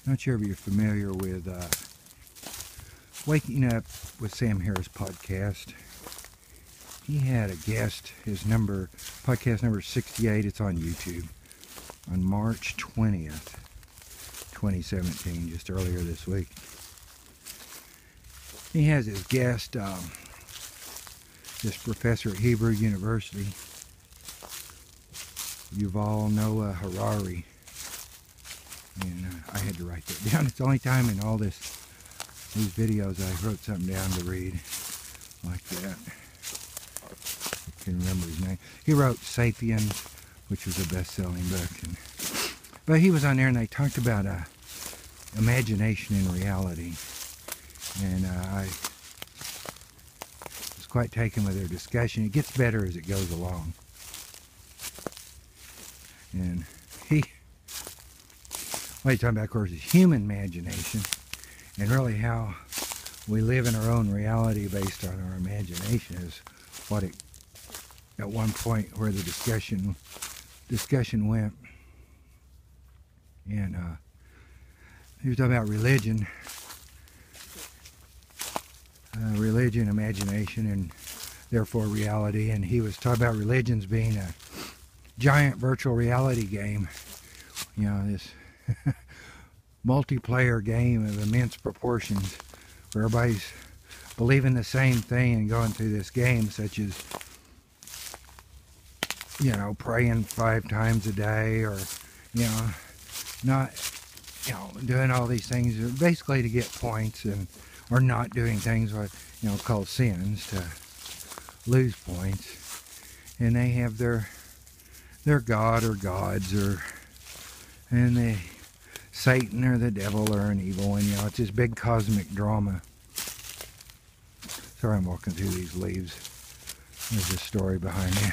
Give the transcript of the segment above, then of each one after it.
Not sure if you're familiar with Waking Up with Sam Harris podcast. He had a guest, podcast number 68, it's on YouTube, on March 20th, 2017, just earlier this week. He has his guest, this professor at Hebrew University, Yuval Harari. And I had to write that down. It's the only time in all these videos I wrote something down to read like that. I can remember his name. He wrote *Sapiens*, which was a best-selling book. But he was on there and they talked about imagination and reality. And I was quite taken with their discussion. It gets better as it goes along. And what he's talking about, of course, is human imagination, and really how we live in our own reality based on our imagination is what it, at one point, where the discussion went. And he was talking about religion, imagination, and therefore reality. And he was talking about religions being a giant virtual reality game. You know, this multiplayer game of immense proportions where everybody's believing the same thing and going through this game, such as, you know, praying 5 times a day, or, you know, not, you know, doing all these things basically to get points, and or not doing things like, you know, called sins to lose points. And they have their god or gods, or and they Satan or the devil or an evil, and you know, it's this big cosmic drama. Sorry, I'm walking through these leaves. There's a story behind me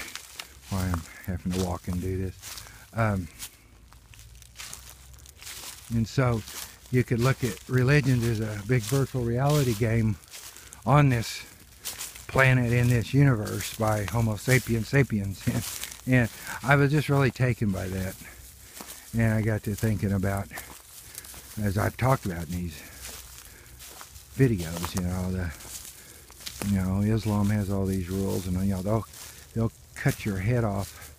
why I'm having to walk and do this. And so you could look at religions as a big virtual reality game on this planet, in this universe, by Homo sapiens. And I was just really taken by that. And I got to thinking about, as I've talked about in these videos, you know, Islam has all these rules, and you know, they'll cut your head off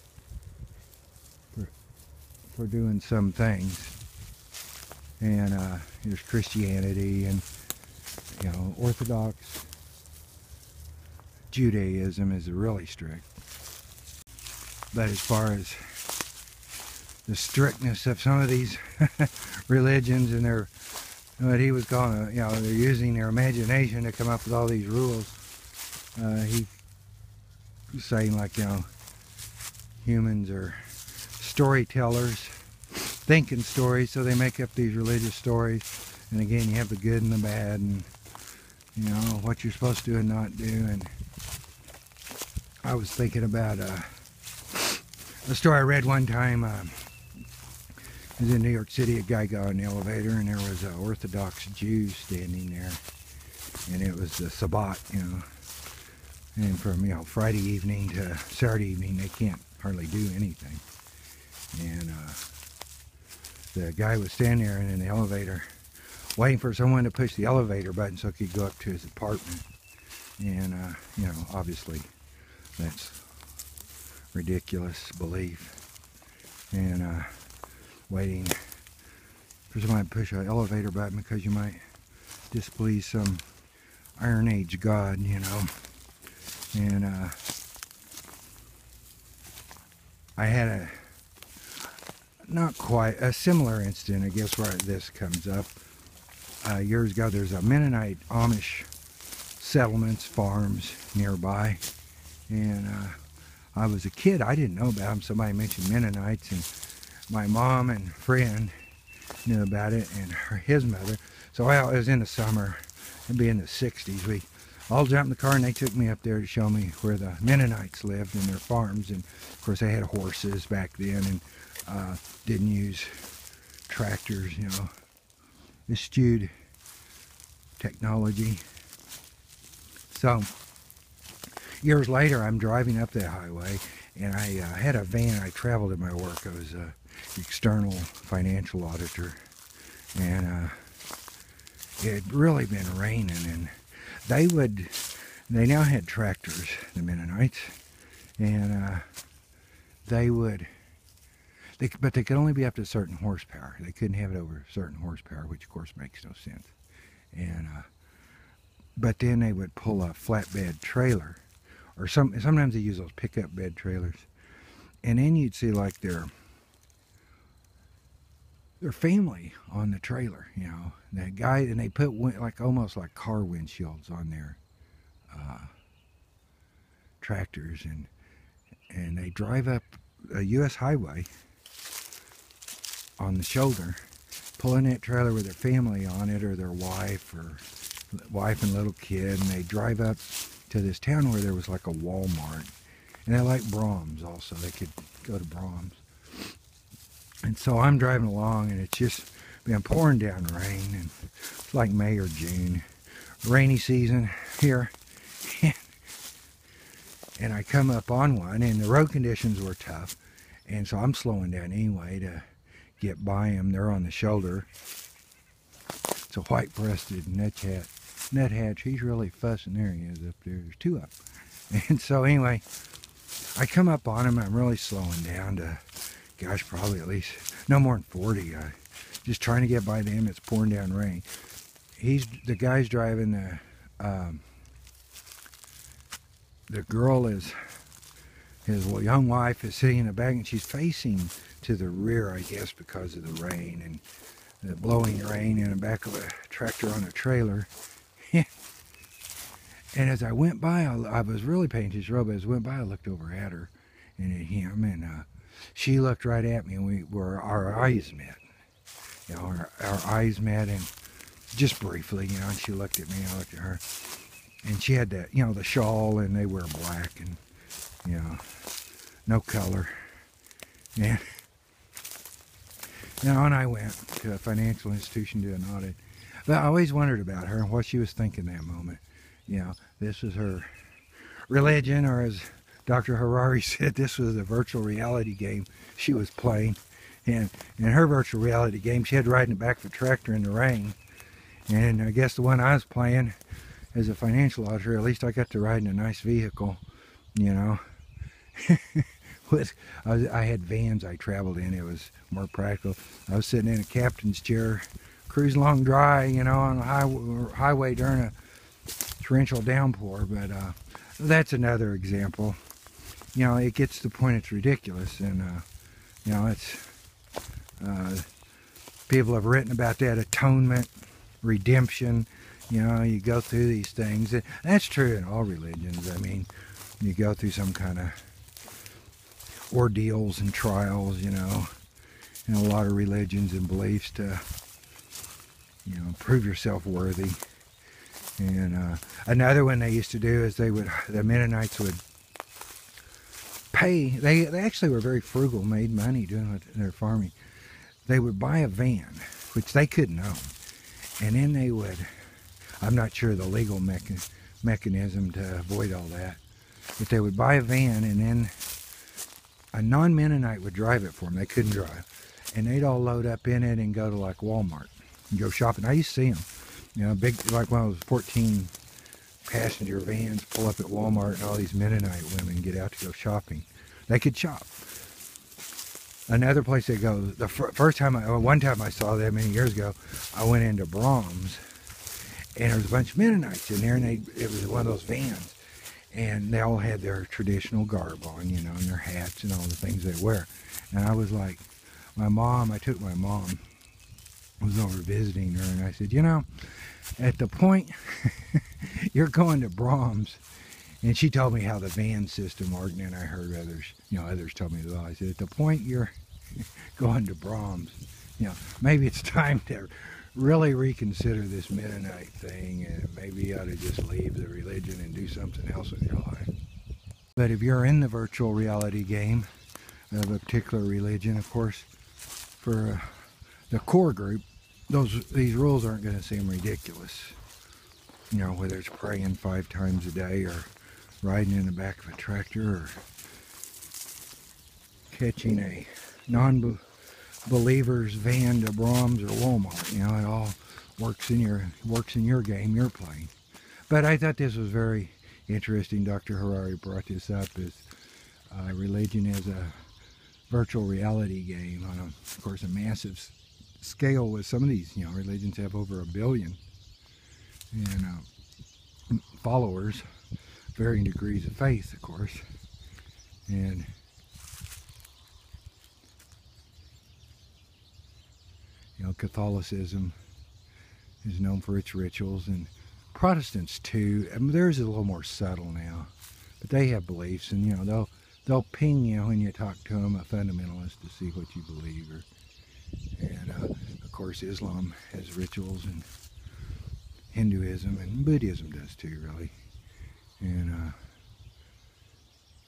for doing some things. And there's Christianity, and you know, Orthodox Judaism is really strict. But as far as the strictness of some of these religions, and what he was calling, you know, they're using their imagination to come up with all these rules. He was saying, like, you know, humans are storytellers, thinking stories, so they make up these religious stories. And again, you have the good and the bad, and you know, what you're supposed to do and not do. And I was thinking about a story I read one time. It was in New York City. A guy got on an elevator, and there was an Orthodox Jew standing there, and it was the Sabbat, you know. And from, you know, Friday evening to Saturday evening, they can't hardly do anything. And the guy was standing there in the elevator, waiting for someone to push the elevator button so he could go up to his apartment. And you know, obviously, that's ridiculous belief. And waiting for somebody to push an elevator button because you might displease some Iron Age god, you know. And I had not quite a similar incident, I guess, where this comes up. Years ago, there's a Mennonite Amish settlements, farms nearby, and I was a kid, I didn't know about them. Somebody mentioned Mennonites, and my mom and friend knew about it, and his mother. So, well, it was in the summer, it'd be in the 60s. We all jumped in the car, and they took me up there to show me where the Mennonites lived and their farms. And of course, they had horses back then, and didn't use tractors, you know, eschewed technology. So years later, I'm driving up the highway, and I had a van. I traveled at my work. I was an external financial auditor, and it had really been raining, and they now had tractors, the Mennonites, and but they could only be up to a certain horsepower. They couldn't have it over a certain horsepower, which of course makes no sense. And but then they would pull a flatbed trailer, or sometimes they use those pickup bed trailers, and then you'd see like their family on the trailer, you know, that guy, and they put like almost like car windshields on their tractors, and they drive up a U.S. highway on the shoulder, pulling that trailer with their family on it, or their wife and little kid, and they drive up to this town where there was like a Walmart, and they like Brahms also. They could go to Brahms. And so I'm driving along, and it's just been pouring down rain, and it's like May or June, rainy season here. And I come up on one, and the road conditions were tough, and so I'm slowing down anyway to get by them. They're on the shoulder. It's a white-breasted nuthatch. He's really fussing. There he is up there. There's two of them. And so anyway, I come up on him. I'm really slowing down to, gosh, probably at least no more than 40. Just trying to get by them. It's pouring down rain. The guy's driving the girl is, his young wife is sitting in the back, and she's facing to the rear, I guess, because of the rain and the blowing rain in the back of a tractor on a trailer. And as I went by, I was really paying attention to the road, but as I went by, I looked over at her and at him, and she looked right at me, and our eyes met. You know, our eyes met, and just briefly, you know, and she looked at me, and I looked at her. And she had that, you know, the shawl, and they wear black, and, you know, no color. And, you know, and I went to a financial institution to do an audit. But I always wondered about her and what she was thinking that moment. You know, this was her religion, or as Dr. Harari said, this was a virtual reality game she was playing. And in her virtual reality game, she had to ride in the back of a tractor in the rain. And I guess the one I was playing, as a financial auditor, at least I got to ride in a nice vehicle, you know. I had vans I traveled in. It was more practical. I was sitting in a captain's chair, cruising along dry, you know, on a highway during a torrential downpour. But that's another example. You know, it gets to the point it's ridiculous, and you know, it's people have written about that, atonement, redemption. You know, you go through these things. That's true in all religions. I mean, you go through some kind of ordeals and trials, you know, in a lot of religions and beliefs to, you know, prove yourself worthy. And another one they used to do is the Mennonites would pay, they actually were very frugal, made money doing their farming. They would buy a van, which they couldn't own, and then they would, I'm not sure the legal mechanism to avoid all that, but they would buy a van, and then a non-Mennonite would drive it for them. They couldn't drive. And they'd all load up in it and go to like Walmart and go shopping. I used to see them, you know, big, like one of those 14 passenger vans pull up at Walmart, and all these Mennonite women get out to go shopping. They could shop. Another place they go, the one time I saw them many years ago, I went into Brahms, and there was a bunch of Mennonites in there, and it was one of those vans, and they all had their traditional garb on, you know, and their hats and all the things they wear. And I was like, I took my mom, was over visiting her, and I said, you know, at the point you're going to Brahms, and she told me how the van system worked, and I heard others told me as well. I said, at the point you're going to Brahms, you know, maybe it's time to really reconsider this Mennonite thing, and maybe you ought to just leave the religion and do something else with your life. But if you're in the virtual reality game of a particular religion, of course, for the core group, these rules aren't going to seem ridiculous. You know, whether it's praying 5 times a day, or riding in the back of a tractor, or catching a Believer's van to Brahms or Walmart. You know, it all works in your game you're playing. But I thought this was very interesting. Dr. Harari brought this up as religion as a virtual reality game on, of course, a massive scale. With some of these, you know, religions have over 1 billion and followers, varying degrees of faith, of course, and you know, Catholicism is known for its rituals, and Protestants too. I mean, theirs is a little more subtle now, but they have beliefs, and you know, they'll ping you when you talk to them, a fundamentalist, to see what you believe. And of course, Islam has rituals, and Hinduism and Buddhism does too, really. And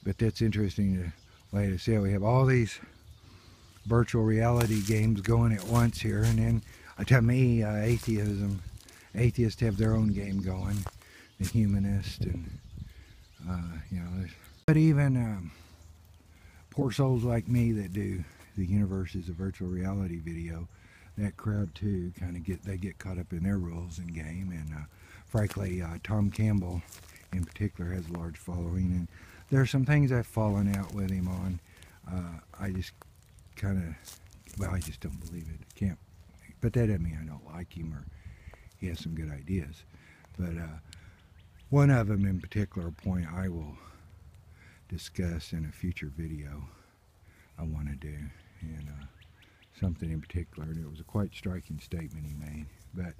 but that's interesting to way to see how we have all these virtual reality games going at once here. And then to me, atheists have their own game going, the humanist, and you know, but even poor souls like me that do the universe is a virtual reality video, that crowd too kind of get caught up in their rules and game. And frankly, Tom Campbell in particular has a large following, and there are some things I've fallen out with him on. I just kind of, well, I just don't believe it. I can't, but that doesn't mean I don't like him or he has some good ideas. But one of them in particular, point I will discuss in a future video I want to do, and something in particular, and it was a quite striking statement he made. But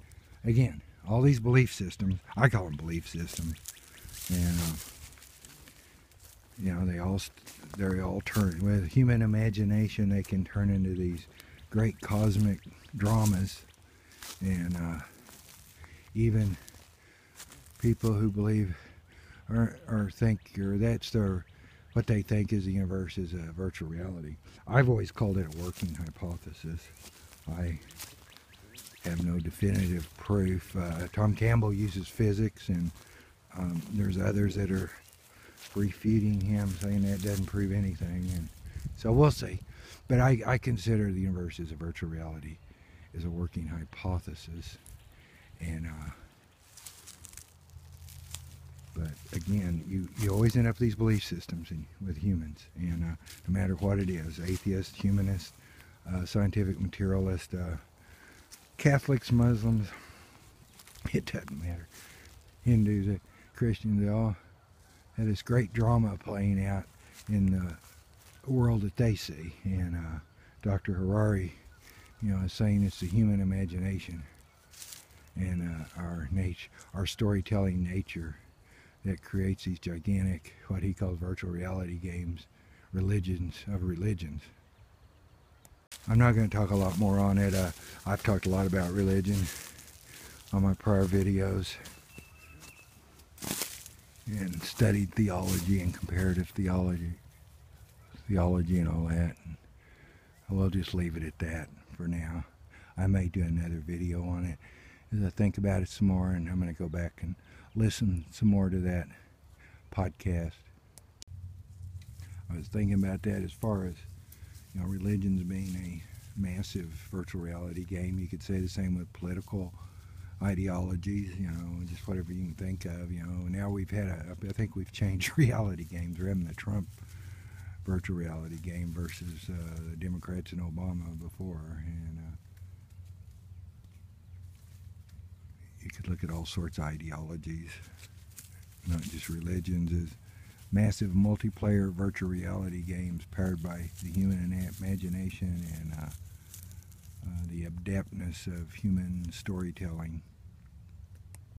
again, all these belief systems, I call them belief systems, and you know, they all turn with human imagination. They can turn into these great cosmic dramas, and even people who believe or think, or that's their, what they think is the universe is a virtual reality. I've always called it a working hypothesis. I have no definitive proof. Tom Campbell uses physics, and there's others that are refuting him, saying that doesn't prove anything, and so we'll see. But I consider the universe as a virtual reality, as a working hypothesis, and but again, you always end up with these belief systems with humans, and no matter what it is, atheist, humanist, scientific materialist, Catholics, Muslims, it doesn't matter, Hindus, Christians, they all have this great drama playing out in the world that they see. And Dr. Harari, you know, is saying it's the human imagination and our storytelling nature that creates these gigantic, what he calls virtual reality games, religions of religions. I'm not going to talk a lot more on it. I've talked a lot about religion on my prior videos, and studied theology and comparative theology and all that. And I will just leave it at that for now. I may do another video on it as I think about it some more, and I'm going to go back and listen some more to that podcast. I was thinking about that as far as, you know, religions being a massive virtual reality game. You could say the same with political ideologies, you know, just whatever you can think of, you know. Now we've had I think we've changed reality games. We're having the Trump virtual reality game versus the Democrats and Obama before, and you could look at all sorts of ideologies, not just religions, as massive multiplayer virtual reality games powered by the human imagination and the adeptness of human storytelling.